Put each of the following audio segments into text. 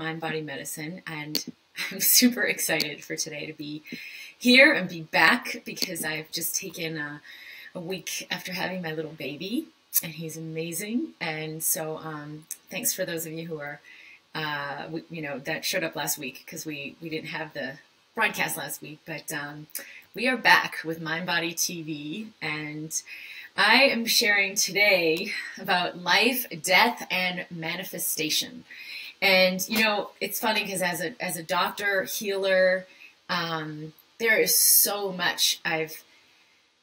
Mind Body Medicine, and I'm super excited for today to be here and be back because I've just taken a week after having my little baby, and he's amazing. And so thanks for those of you who are, that showed up last week because we didn't have the broadcast last week, but we are back with MindBody TV, and I am sharing today about life, death, and manifestation. And, it's funny because as a doctor, healer, there is so much I've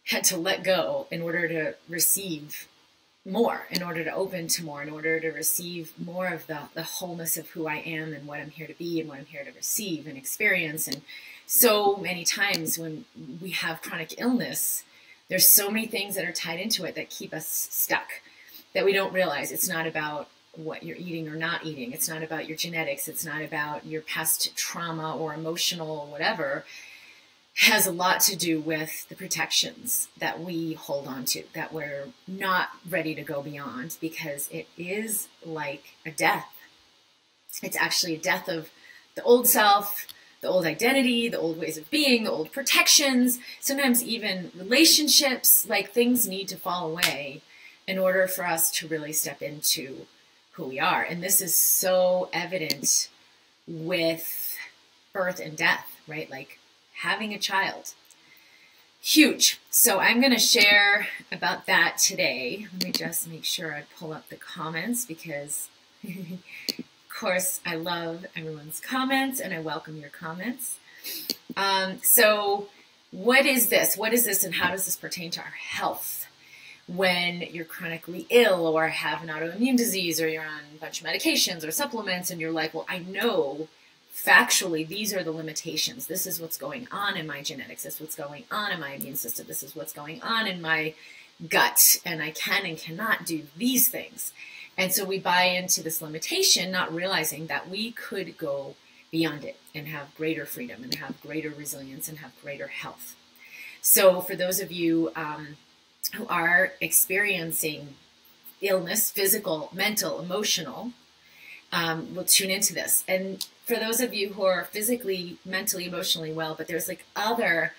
had to let go in order to receive more, in order to open to more, in order to receive more of the wholeness of who I am and what I'm here to be and what I'm here to receive and experience. And so many times when we have chronic illness, there's so many things that are tied into it that keep us stuck, that we don't realize. It's not about what you're eating or not eating. It's not about your genetics. It's not about your past trauma or emotional whatever. It has a lot to do with the protections that we hold on to, that we're not ready to go beyond, because it is like a death. It's actually a death of the old self, the old identity, the old ways of being, the old protections, sometimes even relationships. Like, things need to fall away in order for us to really step into who we are. And this is so evident with birth and death, right? Like having a child. Huge. So I'm going to share about that today. Let me just make sure I pull up the comments because of course I love everyone's comments and I welcome your comments. So what is this? What is this and how does this pertain to our health? When you're chronically ill or have an autoimmune disease or you're on a bunch of medications or supplements and you're like, well, I know factually these are the limitations. This is what's going on in my genetics. This is what's going on in my immune system. This is what's going on in my gut. And I can and cannot do these things. And so we buy into this limitation, not realizing that we could go beyond it and have greater freedom and have greater resilience and have greater health. So for those of you who are experiencing illness, physical, mental, emotional, will tune into this. And for those of you who are physically, mentally, emotionally well, but there's like other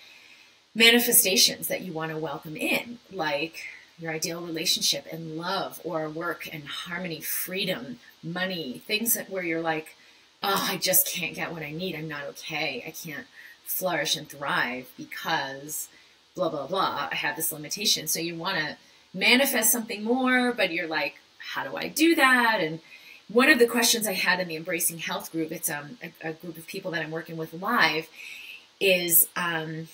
manifestations that you want to welcome in, like your ideal relationship and love or work and harmony, freedom, money, things where you're like, oh, I just can't get what I need. I'm not okay. I can't flourish and thrive because blah, blah, blah. I have this limitation. So you want to manifest something more, but you're like, how do I do that? And one of the questions I had in the Embracing Health group, it's a group of people that I'm working with live, is, I've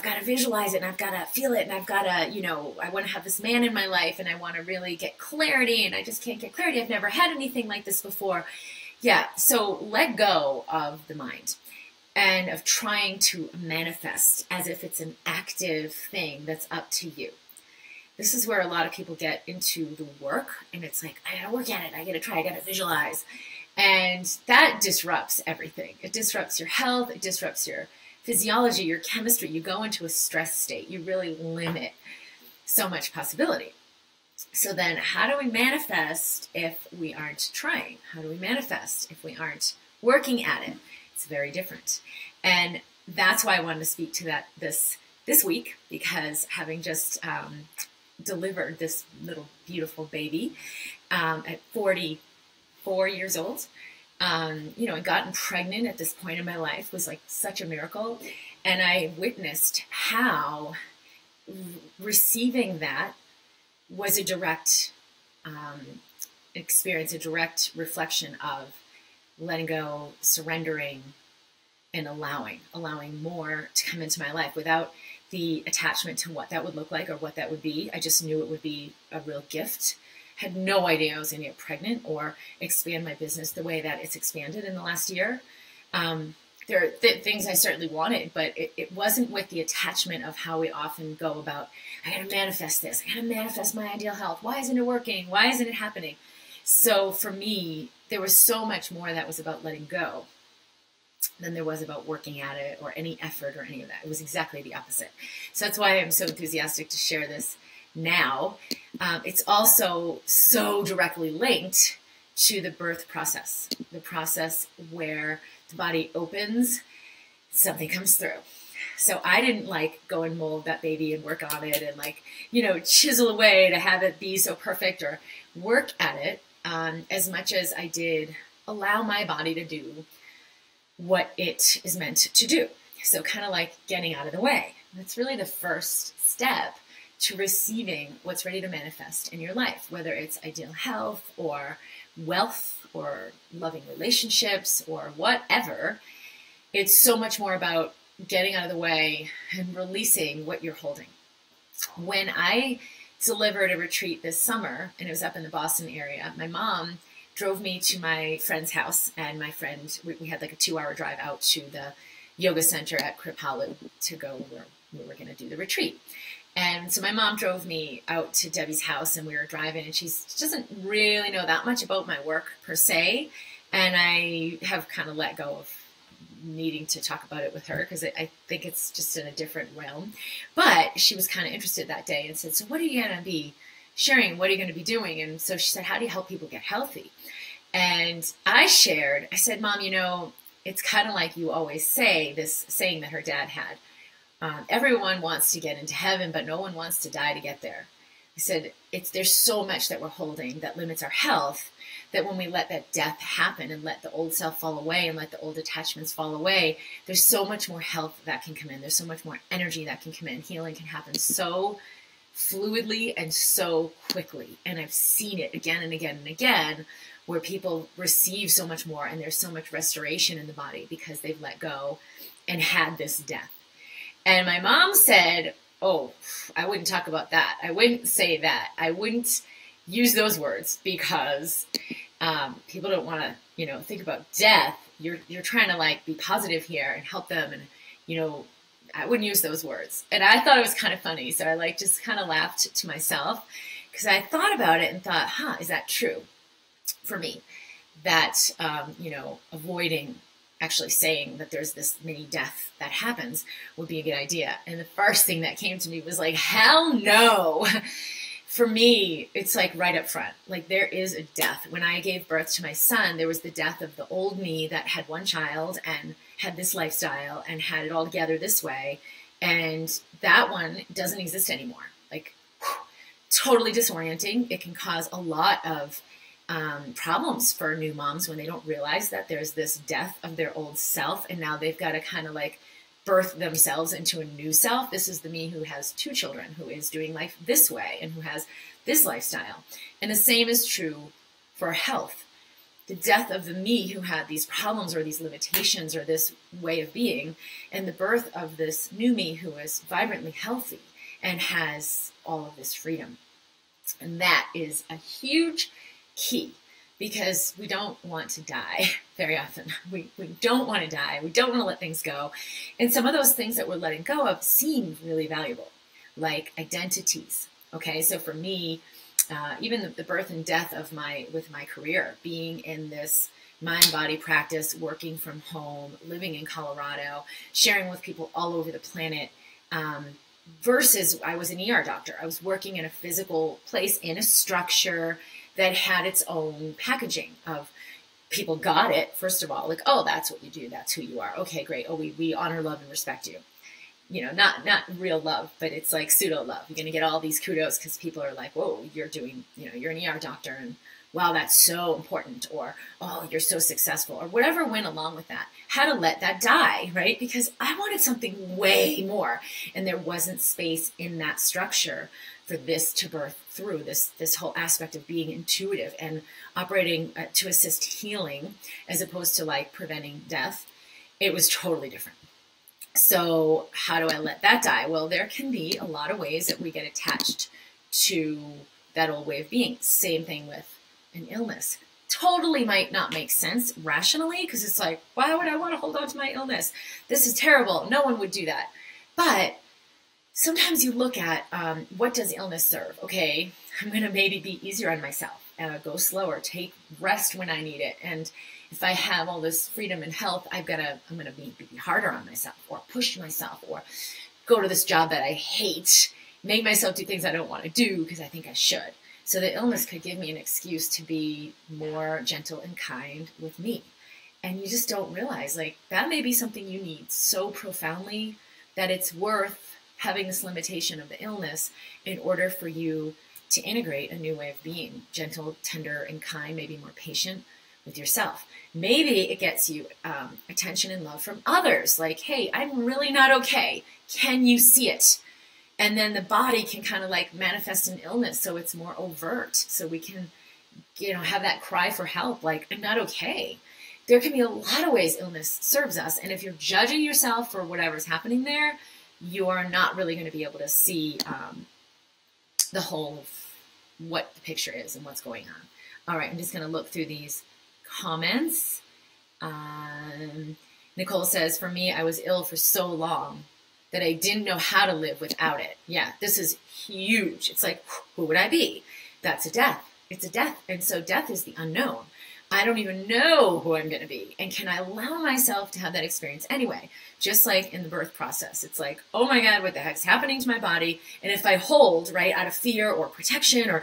got to visualize it and I've got to feel it and I've got to, I want to have this man in my life and I want to really get clarity and I just can't get clarity. I've never had anything like this before. Yeah. So let go of the mind and of trying to manifest as if it's an active thing that's up to you. This is where a lot of people get into the work, and it's like, I gotta work at it, I gotta try, I gotta visualize. And that disrupts everything. It disrupts your health, it disrupts your physiology, your chemistry. You go into a stress state. You really limit so much possibility. So then how do we manifest if we aren't trying? How do we manifest if we aren't working at it? It's very different. And that's why I wanted to speak to that this week, because having just delivered this little beautiful baby at 44 years old, and gotten pregnant at this point in my life was like such a miracle. And I witnessed how receiving that was a direct experience, a direct reflection of letting go, surrendering, and allowing more to come into my life without the attachment to what that would look like or what that would be. I just knew it would be a real gift. Had no idea I was going to get pregnant or expand my business the way that it's expanded in the last year. There are things I certainly wanted, but it wasn't with the attachment of how we often go about, I got to manifest this. I got to manifest my ideal health. Why isn't it working? Why isn't it happening? So for me, there was so much more that was about letting go than there was about working at it or any effort or any of that. It was exactly the opposite. So that's why I'm so enthusiastic to share this now. It's also so directly linked to the birth process, the process where the body opens, something comes through. So I didn't like go and mold that baby and work on it and like, chisel away to have it be so perfect or work at it as much as I did allow my body to do what it is meant to do. So kind of like getting out of the way. That's really the first step to receiving what's ready to manifest in your life, whether it's ideal health or wealth or loving relationships or whatever. It's so much more about getting out of the way and releasing what you're holding. When I delivered a retreat this summer, and it was up in the Boston area, my mom drove me to my friend's house, and my friend, we had like a 2-hour drive out to the yoga center at Kripalu to go where we were going to do the retreat. And so my mom drove me out to Debbie's house, and we were driving, and she doesn't really know that much about my work per se, and I have kind of let go of needing to talk about it with her because I think it's just in a different realm. But she was kind of interested that day and said, so what are you going to be sharing? What are you going to be doing? And so she said, how do you help people get healthy? And I said, Mom, it's kind of like you always say, this saying that her dad had. Everyone wants to get into heaven, but no one wants to die to get there. I said, there's so much that we're holding that limits our health, that when we let that death happen and let the old self fall away and let the old attachments fall away, there's so much more health that can come in. There's so much more energy that can come in. Healing can happen so fluidly and so quickly. And I've seen it again and again and again where people receive so much more and there's so much restoration in the body because they've let go and had this death. And my mom said, oh, I wouldn't talk about that. I wouldn't say that. I wouldn't use those words because people don't want to, think about death. You're trying to like be positive here and help them. And, I wouldn't use those words. And I thought it was kind of funny. So I just kind of laughed to myself because I thought about it and thought, is that true for me? That, avoiding actually saying that there's this mini death that happens would be a good idea. And the first thing that came to me was like, hell no. For me, it's like right up front. Like there is a death. When I gave birth to my son, there was the death of the old me that had one child and had this lifestyle and had it all together this way. And that one doesn't exist anymore. Like totally disorienting. It can cause a lot of problems for new moms when they don't realize that there's this death of their old self. And now they've got to kind of like birth themselves into a new self. This is the me who has 2 children, who is doing life this way and who has this lifestyle. And the same is true for health. The death of the me who had these problems or these limitations or this way of being, and the birth of this new me who is vibrantly healthy and has all of this freedom. And that is a huge key. Because we don't want to die very often. We don't want to die. We don't want to let things go. And some of those things that we're letting go of seem really valuable, like identities. Okay, so for me, even the birth and death of with my career, being in this mind-body practice, working from home, living in Colorado, sharing with people all over the planet, versus I was an ER doctor. I was working in a physical place, in a structure that had its own packaging of people got it, first of all, like, oh, that's what you do. That's who you are. Okay, great. Oh, we honor, love, and respect you. Not real love, but it's like pseudo love. You're going to get all these kudos because people are like, whoa, you're doing, you're an ER doctor and wow, that's so important. Or, oh, you're so successful or whatever went along with that. How to let that die, right? Because I wanted something way more and there wasn't space in that structure for this to birth through this whole aspect of being intuitive and operating to assist healing as opposed to like preventing death. It was totally different. So how do I let that die? Well, there can be a lot of ways that we get attached to that old way of being. Same thing with an illness. Totally might not make sense rationally because it's like, why would I want to hold on to my illness? This is terrible. No one would do that. But sometimes you look at what does illness serve? Okay, I'm going to maybe be easier on myself, go slower, take rest when I need it. And if I have all this freedom and health, I'm going to be harder on myself or push myself or go to this job that I hate, make myself do things I don't want to do because I think I should. So the illness could give me an excuse to be more gentle and kind with me. And you just don't realize, like, that may be something you need so profoundly that it's worth having this limitation of the illness in order for you to integrate a new way of being, gentle, tender, and kind, maybe more patient with yourself. Maybe it gets you attention and love from others, like, hey, I'm really not okay. Can you see it? And then the body can kind of like manifest an illness, so it's more overt, so we can, have that cry for help, like, I'm not okay. There can be a lot of ways illness serves us, and if you're judging yourself for whatever's happening there, you are not really going to be able to see the whole of what the picture is and what's going on. All right, I'm just going to look through these comments. Nicole says, for me, I was ill for so long that I didn't know how to live without it. Yeah, this is huge. It's like, who would I be? That's a death. It's a death. And so death is the unknown. I don't even know who I'm going to be. And can I allow myself to have that experience anyway? Just like in the birth process. It's like, oh my God, what the heck's happening to my body? And if I hold, right, out of fear or protection, or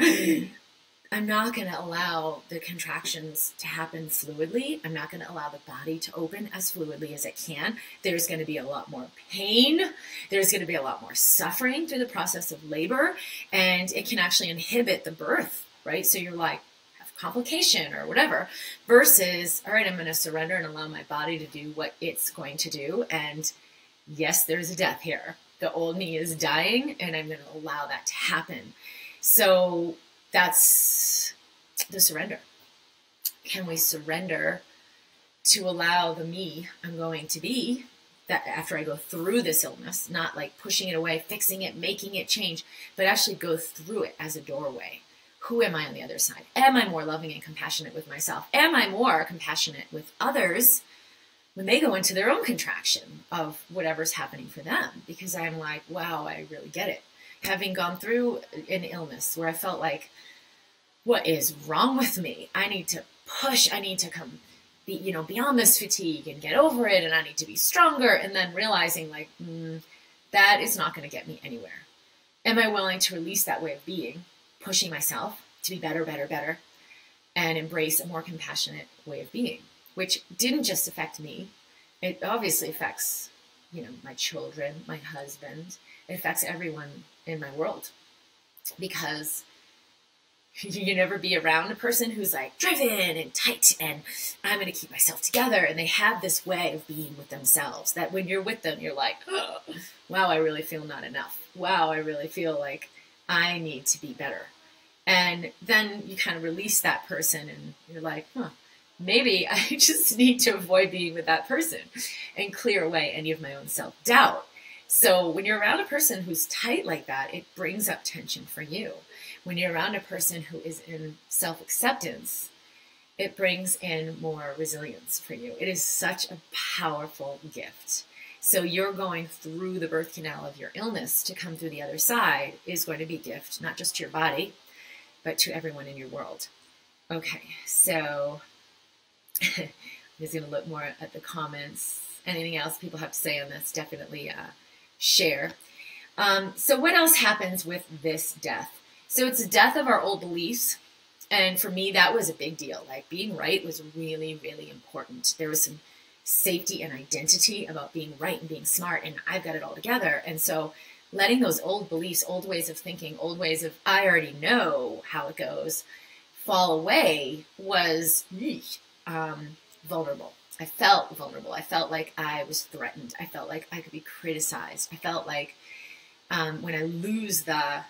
I'm not going to allow the contractions to happen fluidly. I'm not going to allow the body to open as fluidly as it can. There's going to be a lot more pain. There's going to be a lot more suffering through the process of labor. And it can actually inhibit the birth, right? So you're like, complication or whatever, versus, all right, I'm going to surrender and allow my body to do what it's going to do. And yes, there's a death here. The old me is dying, and I'm going to allow that to happen. So that's the surrender. Can we surrender to allow the me I'm going to be, that after I go through this illness, not like pushing it away, fixing it, making it change, but actually go through it as a doorway? Who am I on the other side? Am I more loving and compassionate with myself? Am I more compassionate with others when they go into their own contraction of whatever's happening for them? Because I'm like, wow, I really get it. Having gone through an illness where I felt like, what is wrong with me? I need to push. I need to come beyond this fatigue and get over it. And I need to be stronger. And then realizing like, that is not going to get me anywhere. Am I willing to release that way of being? Pushing myself to be better, better, better, and embrace a more compassionate way of being, which didn't just affect me. It obviously affects, my children, my husband. It affects everyone in my world, because you never be around a person who's like driven and tight and I'm going to keep myself together. And they have this way of being with themselves that when you're with them, you're like, oh, wow, I really feel not enough. Wow, I really feel like I need to be better. And then you kind of release that person and you're like, maybe I just need to avoid being with that person and clear away any of my own self-doubt. So when you're around a person who's tight like that, it brings up tension for you. When you're around a person who is in self-acceptance, it brings in more resilience for you. It is such a powerful gift. So you're going through the birth canal of your illness to come through the other side is going to be a gift, not just to your body, but to everyone in your world. Okay, so I'm just going to look more at the comments. Anything else people have to say on this, definitely share. So what else happens with this death? So it's a death of our old beliefs. And for me, that was a big deal. Like being right was really, really important. There was some safety and identity about being right and being smart, and I've got it all together. And so letting those old beliefs, old ways of thinking, old ways of, I already know how it goes, fall away was vulnerable. I felt vulnerable. I felt like I was threatened. I felt like I could be criticized. I felt like when I lose the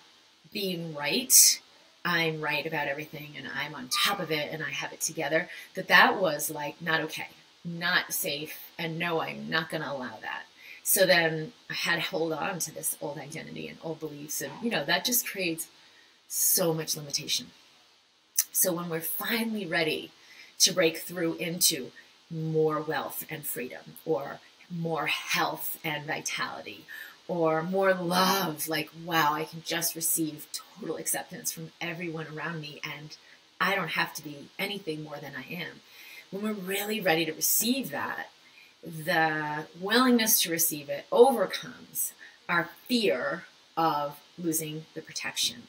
being right, I'm right about everything and I'm on top of it and I have it together, that was like not okay, not safe, and no, I'm not going to allow that. So then I had to hold on to this old identity and old beliefs, and that just creates so much limitation. So when we're finally ready to break through into more wealth and freedom, or more health and vitality, or more love, like, wow, I can just receive total acceptance from everyone around me and I don't have to be anything more than I am. When we're really ready to receive that, the willingness to receive it overcomes our fear of losing the protection,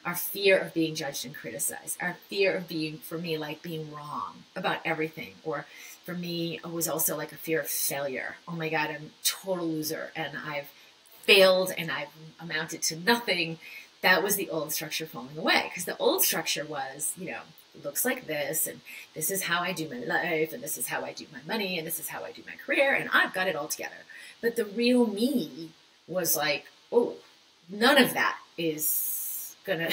our fear of being judged and criticized, our fear of being, for me, like being wrong about everything. Or for me, it was also like a fear of failure. Oh my God, I'm a total loser and I've failed and I've amounted to nothing. That was the old structure falling away, because the old structure was, you know, it looks like this, and this is how I do my life, and this is how I do my money, and this is how I do my career, and I've got it all together. But the real me was like, oh, none of that is really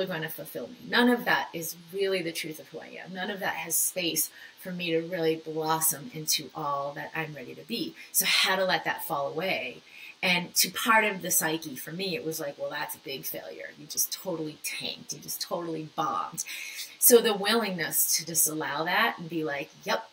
going to fulfill me. None of that is really the truth of who I am. None of that has space for me to really blossom into all that I'm ready to be. So how to let that fall away. And to part of the psyche, for me, it was like, well, that's a big failure. You just totally tanked. You just totally bombed. So the willingness to just allow that and be like, yep,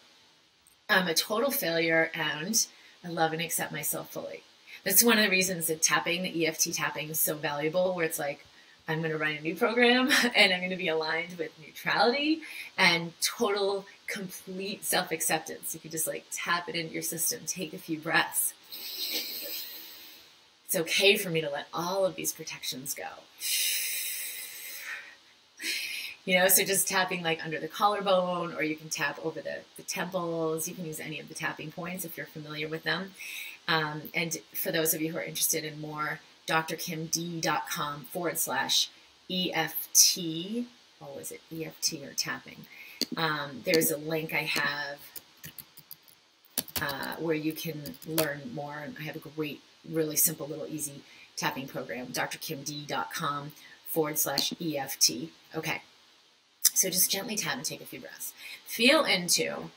I'm a total failure and I love and accept myself fully. That's one of the reasons that tapping, the EFT tapping, is so valuable, where it's like, I'm going to run a new program and I'm going to be aligned with neutrality and total, complete self-acceptance. You can just like tap it into your system, take a few breaths. It's okay for me to let all of these protections go. You know, so just tapping like under the collarbone, or you can tap over the temples. You can use any of the tapping points if you're familiar with them. And for those of you who are interested in more, drkimd.com/EFT. Oh, is it EFT or tapping? There's a link I have where you can learn more. And I have a great, really simple, little easy tapping program, drkimd.com/EFT. Okay. So just gently tap and take a few breaths. Feel into,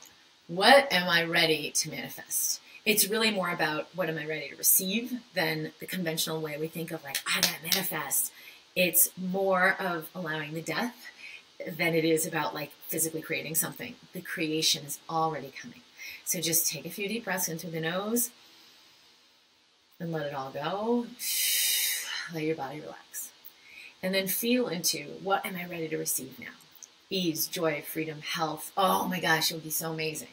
what am I ready to manifest? It's really more about what am I ready to receive than the conventional way we think of like, I gotta manifest. It's more of allowing the death than it is about like physically creating something. The creation is already coming. So just take a few deep breaths in through the nose and let it all go. Let your body relax. And then feel into, what am I ready to receive now? Ease, joy, freedom, health. Oh my gosh, it would be so amazing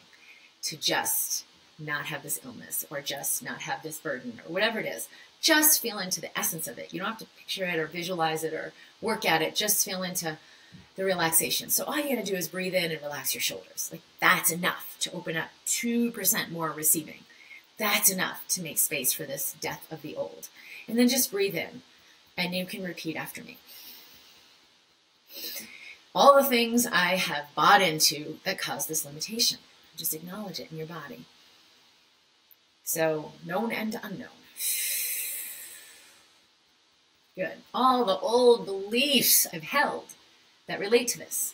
to just not have this illness, or just not have this burden, or whatever it is. Just feel into the essence of it. You don't have to picture it or visualize it or work at it. Just feel into the relaxation. So all you gotta do is breathe in and relax your shoulders. Like that's enough to open up 2% more receiving. That's enough to make space for this death of the old. And then just breathe in, and you can repeat after me. All the things I have bought into that cause this limitation. Just acknowledge it in your body. So, known and unknown. Good. All the old beliefs I've held that relate to this.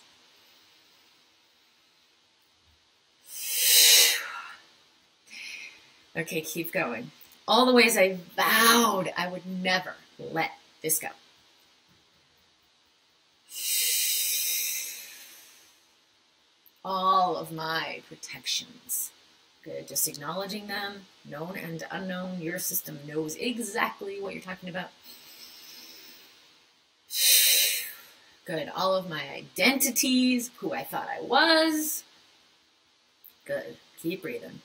Okay, keep going. All the ways I vowed I would never let this go. All of my protections. Good, just acknowledging them, known and unknown. Your system knows exactly what you're talking about. Good, all of my identities, who I thought I was. Good, keep breathing.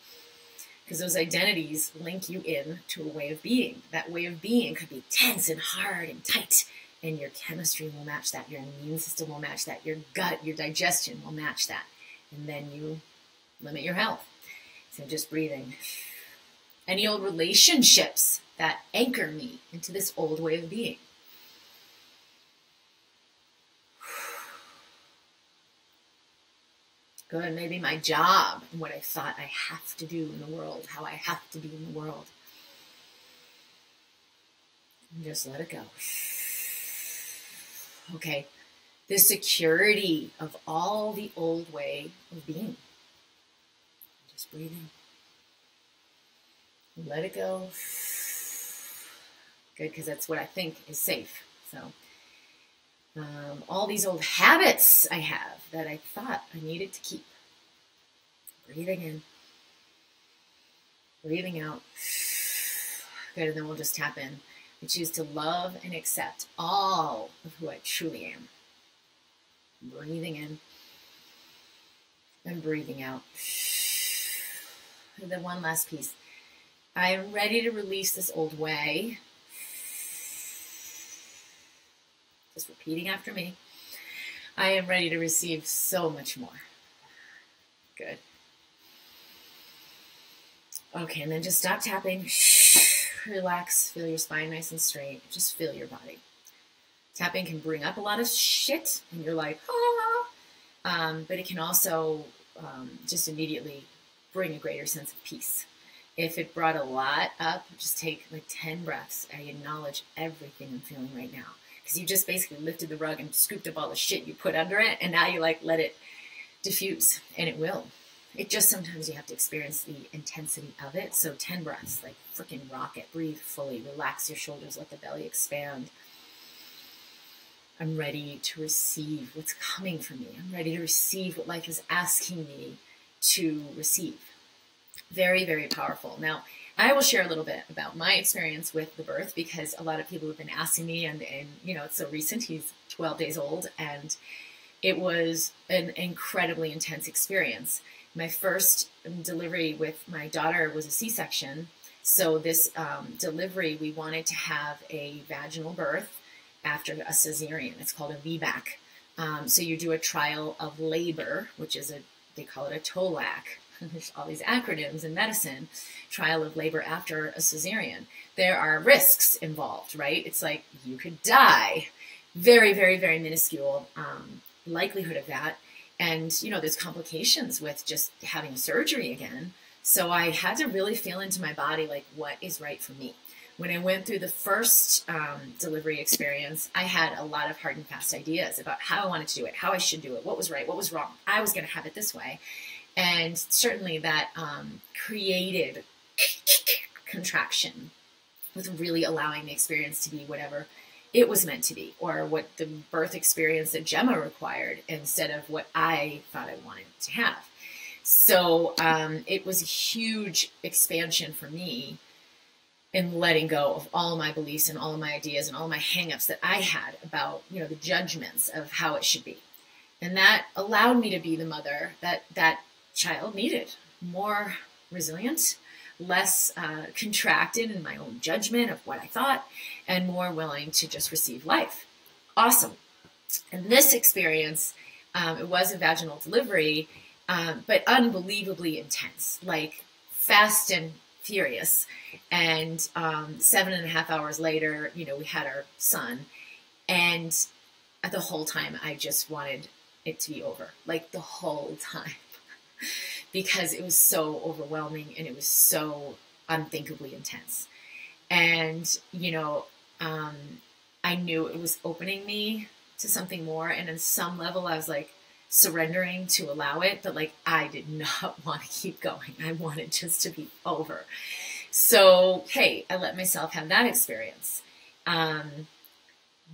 Because those identities link you in to a way of being. That way of being could be tense and hard and tight, and your chemistry will match that. Your immune system will match that. Your gut, your digestion will match that. And then you limit your health. So just breathing. Any old relationships that anchor me into this old way of being. Good, maybe my job and what I thought I have to do in the world, how I have to be in the world. And just let it go. Okay, the security of all the old way of being. Just breathing. Let it go. Good, because that's what I think is safe. So, all these old habits I have that I thought I needed to keep. Breathing in. Breathing out. Good, and then we'll just tap in. I choose to love and accept all of who I truly am. Breathing in. And breathing out. And then one last piece. I am ready to release this old way. Just repeating after me. I am ready to receive so much more. Good. Okay, and then just stop tapping. Relax, feel your spine nice and straight. Just feel your body. Tapping can bring up a lot of shit, and you're like, ah. But it can also just immediately bring a greater sense of peace. If it brought a lot up, just take like 10 breaths. I acknowledge everything I'm feeling right now. Because you just basically lifted the rug and scooped up all the shit you put under it, and now you like let it diffuse, and it will. It just sometimes you have to experience the intensity of it. So 10 breaths, like freaking rocket. Breathe fully, relax your shoulders, let the belly expand. I'm ready to receive what's coming for me. I'm ready to receive what life is asking me to receive. Very, very powerful. Now, I will share a little bit about my experience with the birth, because a lot of people have been asking me, and you know, it's so recent. He's 12 days old, and it was an incredibly intense experience. My first delivery with my daughter was a C-section. So this delivery, we wanted to have a vaginal birth after a cesarean. It's called a VBAC. So you do a trial of labor, which is they call it a TOLAC. There's all these acronyms in medicine. Trial of labor after a cesarean. There are risks involved, right? It's like you could die. Very, very, very minuscule likelihood of that. And, you know, there's complications with just having surgery again. So I had to really feel into my body, like, what is right for me. When I went through the first delivery experience, I had a lot of hard and fast ideas about how I wanted to do it, how I should do it, what was right, what was wrong. I was going to have it this way. And certainly that created contraction with really allowing the experience to be whatever it was meant to be, or what the birth experience that Gemma required instead of what I thought I wanted to have. So it was a huge expansion for me in letting go of all my beliefs and all of my ideas and all my hangups that I had about, you know, the judgments of how it should be. And that allowed me to be the mother that that child needed. More resilient, less contracted in my own judgment of what I thought, and more willing to just receive life. Awesome. And this experience, it was a vaginal delivery, but unbelievably intense, like fast and furious. And 7.5 hours later, you know, we had our son, and the whole time I just wanted it to be over, like the whole time, because it was so overwhelming and it was so unthinkably intense. And, you know, I knew it was opening me to something more. And on some level, I was like surrendering to allow it, but like, I did not want to keep going. I wanted just to be over. So, hey, I let myself have that experience.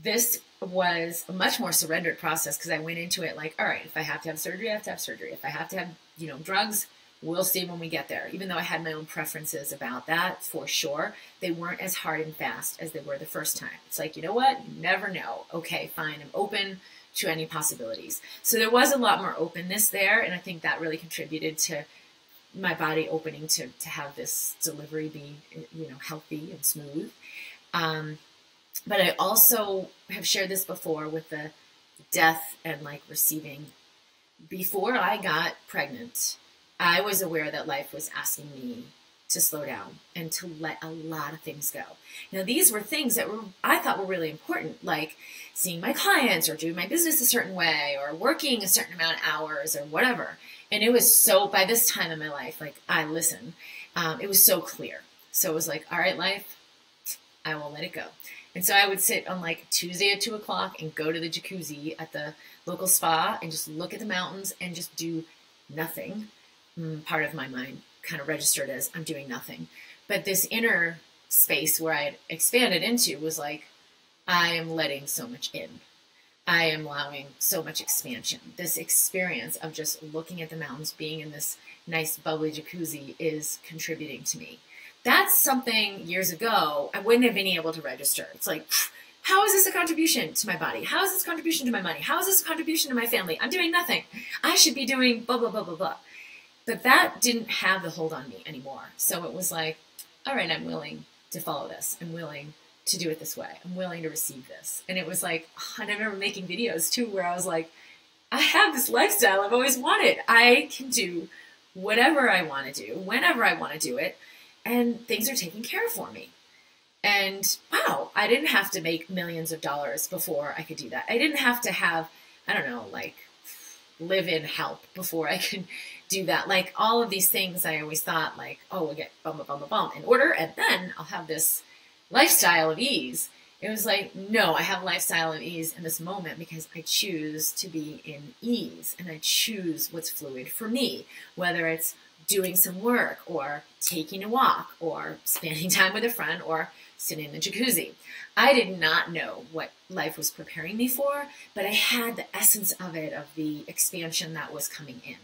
This was a much more surrendered process, because I went into it like, all right, if I have to have surgery, I have to have surgery. If I have to have, you know, drugs, we'll see when we get there. Even though I had my own preferences about that, for sure, they weren't as hard and fast as they were the first time. It's like, you know what? You never know. Okay, fine. I'm open to any possibilities. So there was a lot more openness there, and I think that really contributed to my body opening to have this delivery be, you know, healthy and smooth. But I also have shared this before with the death and like receiving. Before I got pregnant, I was aware that life was asking me to slow down and to let a lot of things go. Now, these were things that I thought were really important, like seeing my clients or doing my business a certain way or working a certain amount of hours or whatever. And it was so, by this time in my life, like I listened, it was so clear. So it was like, all right, life, I will let it go. And so I would sit on like Tuesday at 2 o'clock and go to the jacuzzi at the local spa and just look at the mountains and just do nothing. Part of my mind kind of registered as I'm doing nothing. But this inner space where I had expanded into was like, I am letting so much in. I am allowing so much expansion. This experience of just looking at the mountains, being in this nice bubbly jacuzzi is contributing to me. That's something years ago I wouldn't have been able to register. It's like, how is this a contribution to my body? How is this a contribution to my money? How is this a contribution to my family? I'm doing nothing. I should be doing blah, blah, blah, blah, blah. But that didn't have the hold on me anymore. So it was like, all right, I'm willing to follow this. I'm willing to do it this way. I'm willing to receive this. And it was like, and I remember making videos too, where I was like, I have this lifestyle I've always wanted. I can do whatever I want to do, whenever I want to do it, and things are taken care of for me. And wow, I didn't have to make millions of dollars before I could do that. I didn't have to have, I don't know, like live-in help before I could do that. Like all of these things I always thought like, oh, we'll get bum in order, and then I'll have this lifestyle of ease. It was like, no, I have a lifestyle of ease in this moment because I choose to be in ease, and I choose what's fluid for me, whether it's doing some work or taking a walk or spending time with a friend or sitting in the jacuzzi. I did not know what life was preparing me for, but I had the essence of it, of the expansion that was coming in.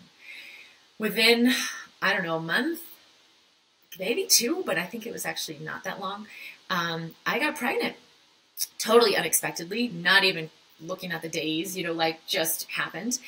Within, I don't know, a month, maybe 2, but I think it was actually not that long, I got pregnant. Totally unexpectedly, not even looking at the days, like just happened.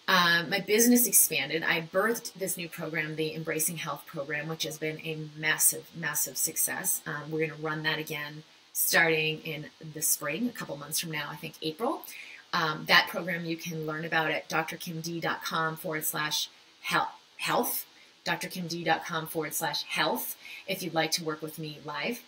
My business expanded. I birthed this new program, the Embracing Health program, which has been a massive, massive success. We're going to run that again starting in the spring, a couple months from now, I think April. That program you can learn about at drkimd.com/health, drkimd.com/health, if you'd like to work with me live.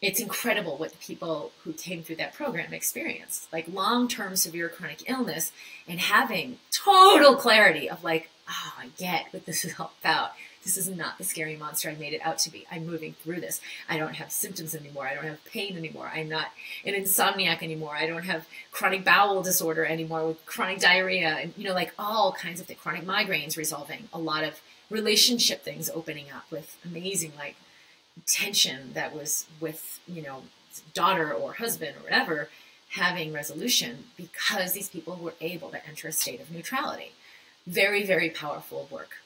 It's incredible what the people who came through that program experienced, like long-term severe chronic illness, and having total clarity of like, oh, I get what this is all about. This is not the scary monster I made it out to be. I'm moving through this. I don't have symptoms anymore. I don't have pain anymore. I'm not an insomniac anymore. I don't have chronic bowel disorder anymore with chronic diarrhea and, like all kinds of chronic migraines resolving, a lot of relationship things opening up with amazing, like, tension that was with, daughter or husband or whatever, having resolution because these people were able to enter a state of neutrality. Very, very powerful work.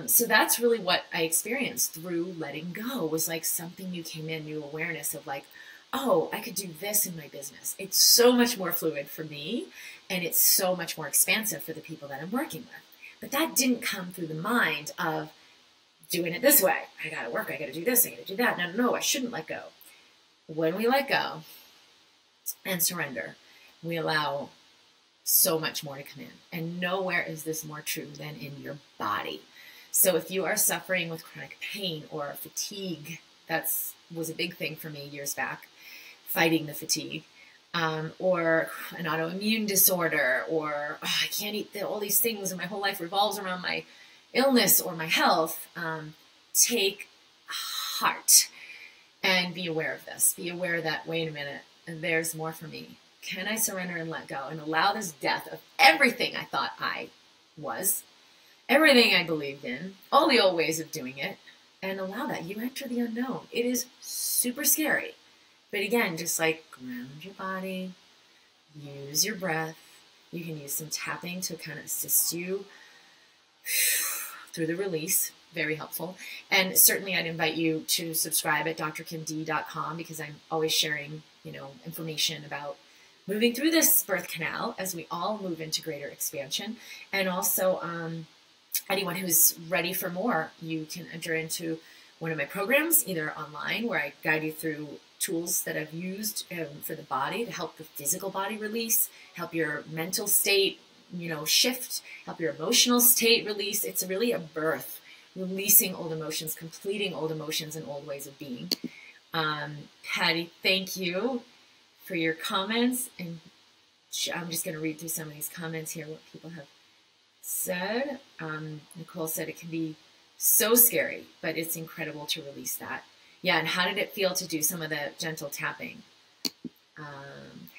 So that's really what I experienced through letting go, was like something new came in, new awareness of like, oh, I could do this in my business. It's so much more fluid for me, and it's so much more expansive for the people that I'm working with. But that didn't come through the mind of doing it this way. I got to work. I got to do this. I got to do that. No, I shouldn't let go. When we let go and surrender, we allow so much more to come in. And nowhere is this more true than in your body. So if you are suffering with chronic pain or fatigue, was a big thing for me years back, fighting the fatigue, or an autoimmune disorder, or I can't eat all these things and my whole life revolves around my illness or my health, take heart and be aware of this. Be aware that, wait a minute, there's more for me. Can I surrender and let go and allow this death of everything I thought I was, everything I believed in, all the old ways of doing it, and allow that? You enter the unknown. It is super scary. But again, just like ground your body, use your breath. You can use some tapping to kind of assist you through the release. Very helpful. And certainly I'd invite you to subscribe at drkimd.com, because I'm always sharing, information about moving through this birth canal as we all move into greater expansion. And also, anyone who's ready for more, you can enter into one of my programs, either online, where I guide you through tools that I've used for the body to help the physical body release, help your mental state, shift, help your emotional state release. It's really a birth, releasing old emotions, completing old emotions and old ways of being. Patty, thank you for your comments. And I'm just going to read through some of these comments here, what people have said. Nicole said it can be so scary, but it's incredible to release that. Yeah, and how did it feel to do some of the gentle tapping?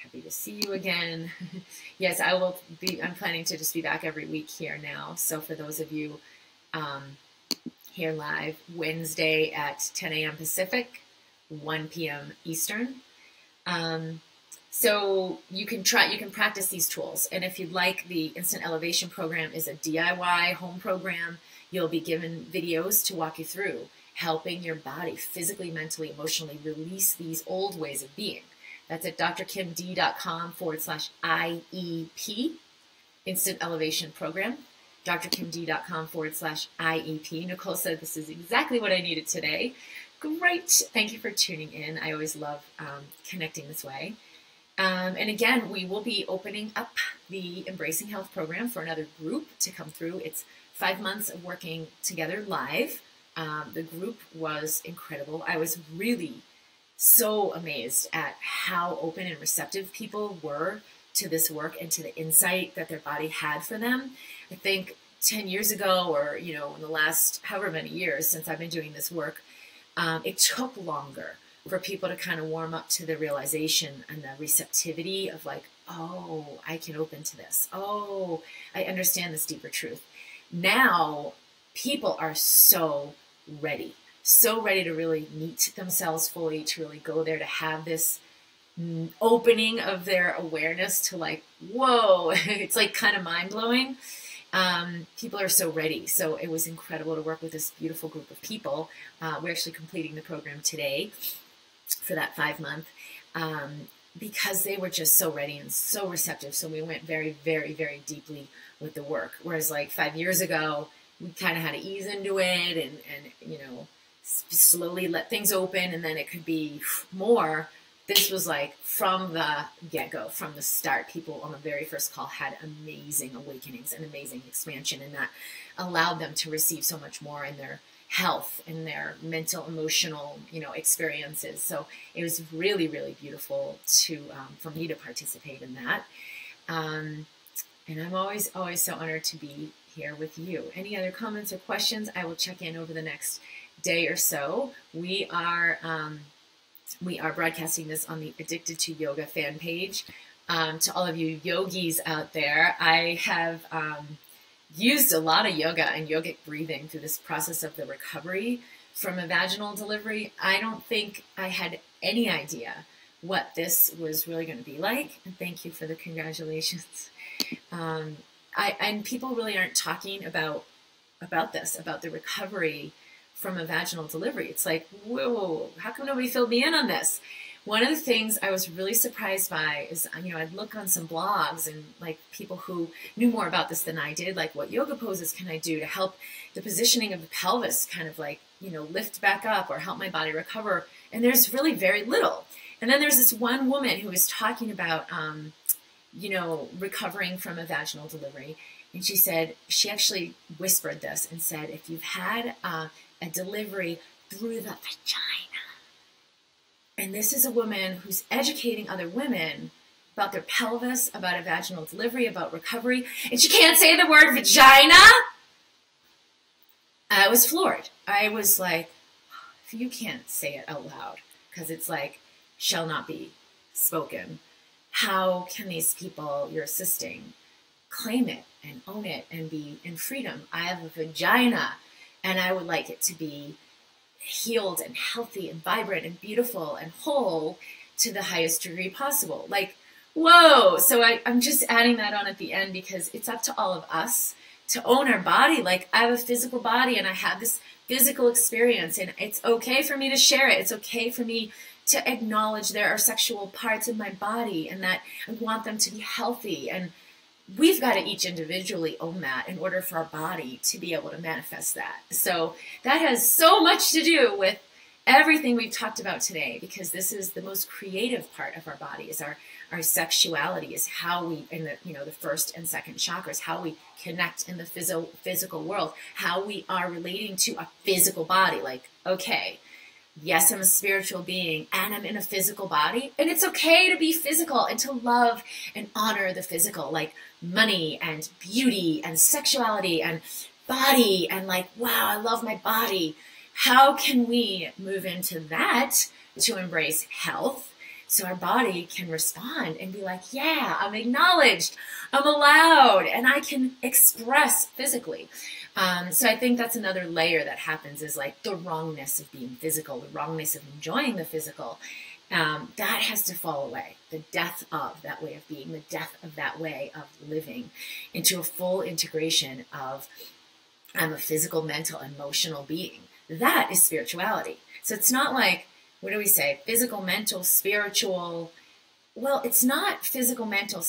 Happy to see you again. Yes, I'm planning to just be back every week here now. So for those of you here live, Wednesday at 10 a.m. Pacific, 1 p.m. Eastern. So you can practice these tools. And if you'd like, the Instant Elevation program is a DIY home program. You'll be given videos to walk you through helping your body physically, mentally, emotionally release these old ways of being. That's at drkimd.com/IEP, Instant Elevation Program, drkimd.com/IEP. Nicole said this is exactly what I needed today. Great. Thank you for tuning in. I always love connecting this way. And again, we will be opening up the Embracing Health program for another group to come through. It's 5 months of working together live. The group was incredible. I was really so amazed at how open and receptive people were to this work and to the insight that their body had for them. I think 10 years ago, or, in the last however many years since I've been doing this work, it took longer for people to kind of warm up to the realization and the receptivity of like, oh, I can open to this. Oh, I understand this deeper truth. Now, people are so ready to really meet themselves fully, to really go there, to have this opening of their awareness to like, whoa, it's like kind of mind-blowing. People are so ready. So it was incredible to work with this beautiful group of people. We're actually completing the program today for that 5 month, because they were just so ready and so receptive. So we went very, very, very deeply with the work. Whereas like 5 years ago, we kind of had to ease into it and slowly let things open, and then it could be more. This was like from the get-go, from the start, people on the very first call had amazing awakenings and amazing expansion, and that allowed them to receive so much more in their health and their mental, emotional, experiences. So it was really, really beautiful for me to participate in that. And I'm always so honored to be here with you. Any other comments or questions? I will check in over the next day or so. We are broadcasting this on the Addicted to Yoga fan page. To all of you yogis out there, I have used a lot of yoga and yogic breathing through this process of the recovery from a vaginal delivery. I don't think I had any idea what this was really going to be like. And thank you for the congratulations. And people really aren't talking about this, about the recovery from a vaginal delivery. It's like, whoa, how come nobody filled me in on this? One of the things I was really surprised by is, I'd look on some blogs and like people who knew more about this than I did, like what yoga poses can I do to help the positioning of the pelvis kind of like, lift back up or help my body recover. And there's really very little. And then there's this one woman who was talking about, recovering from a vaginal delivery. And she said, she actually whispered this and said, if you've had a delivery through the vagina. And this is a woman who's educating other women about their pelvis, about a vaginal delivery, about recovery, and she can't say the word vagina. I was floored. I was like, if you can't say it out loud, because it's like, shall not be spoken, how can these people you're assisting claim it and own it and be in freedom? I have a vagina, and I would like it to be healed and healthy and vibrant and beautiful and whole to the highest degree possible. Like, whoa. So I'm just adding that on at the end because it's up to all of us to own our body. Like, I have a physical body and I have this physical experience, and it's okay for me to share it. It's okay for me to acknowledge there are sexual parts in my body and that I want them to be healthy. And we've got to each individually own that in order for our body to be able to manifest that. So that has so much to do with everything we've talked about today, because this is the most creative part of our body, is our sexuality, is how we, in the first and second chakras, how we connect in the physical world, how we are relating to a physical body. Like, okay, yes, I'm a spiritual being and I'm in a physical body, and it's okay to be physical and to love and honor the physical, like money and beauty and sexuality and body, and like, wow, I love my body. How can we move into that to embrace health so our body can respond and be like, yeah, I'm acknowledged, I'm allowed, and I can express physically. So I think that's another layer that happens, is like the wrongness of being physical, the wrongness of enjoying the physical. That has to fall away. The death of that way of being, the death of that way of living, into a full integration of I'm a physical, mental, emotional being. That is spirituality. So it's not like, what do we say? Physical, mental, spiritual. Well, it's not physical, mental,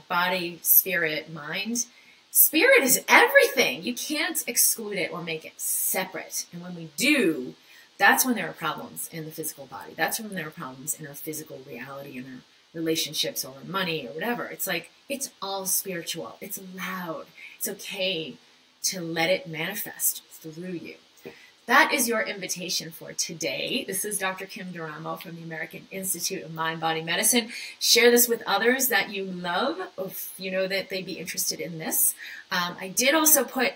body, spirit, mind. Spirit is everything. You can't exclude it or make it separate. And when we do, that's when there are problems in the physical body. That's when there are problems in our physical reality, in our relationships or money or whatever. It's like, it's all spiritual. It's allowed. It's okay to let it manifest through you. That is your invitation for today. This is Dr. Kim Duramo from the American Institute of Mind-Body Medicine. Share this with others that you love, if you know that they'd be interested in this. I did also put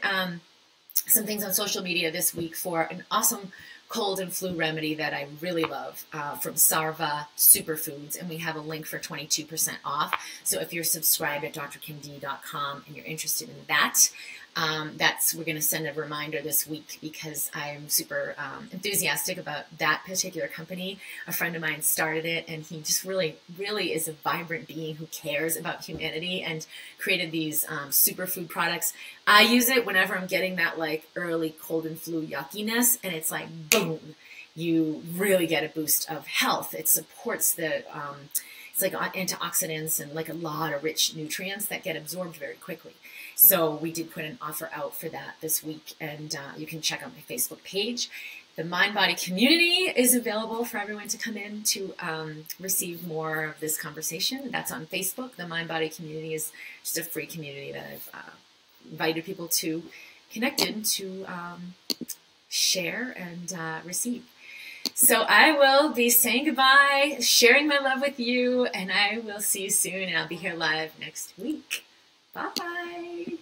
some things on social media this week for an awesome cold and flu remedy that I really love from Sarva Superfoods, and we have a link for 22% off. So if you're subscribed at drkimd.com and you're interested in that, we're going to send a reminder this week because I'm super enthusiastic about that particular company. A friend of mine started it, and he just really, really is a vibrant being who cares about humanity and created these superfood products. I use it whenever I'm getting that like early cold and flu yuckiness, and it's like, boom, you really get a boost of health. It supports the, it's like antioxidants and like a lot of rich nutrients that get absorbed very quickly. So we did put an offer out for that this week, and you can check out my Facebook page. The MindBody community is available for everyone to come in to receive more of this conversation. That's on Facebook. The MindBody community is just a free community that I've invited people to connect in to share and receive. So I will be saying goodbye, sharing my love with you, and I will see you soon, and I'll be here live next week. Bye-bye.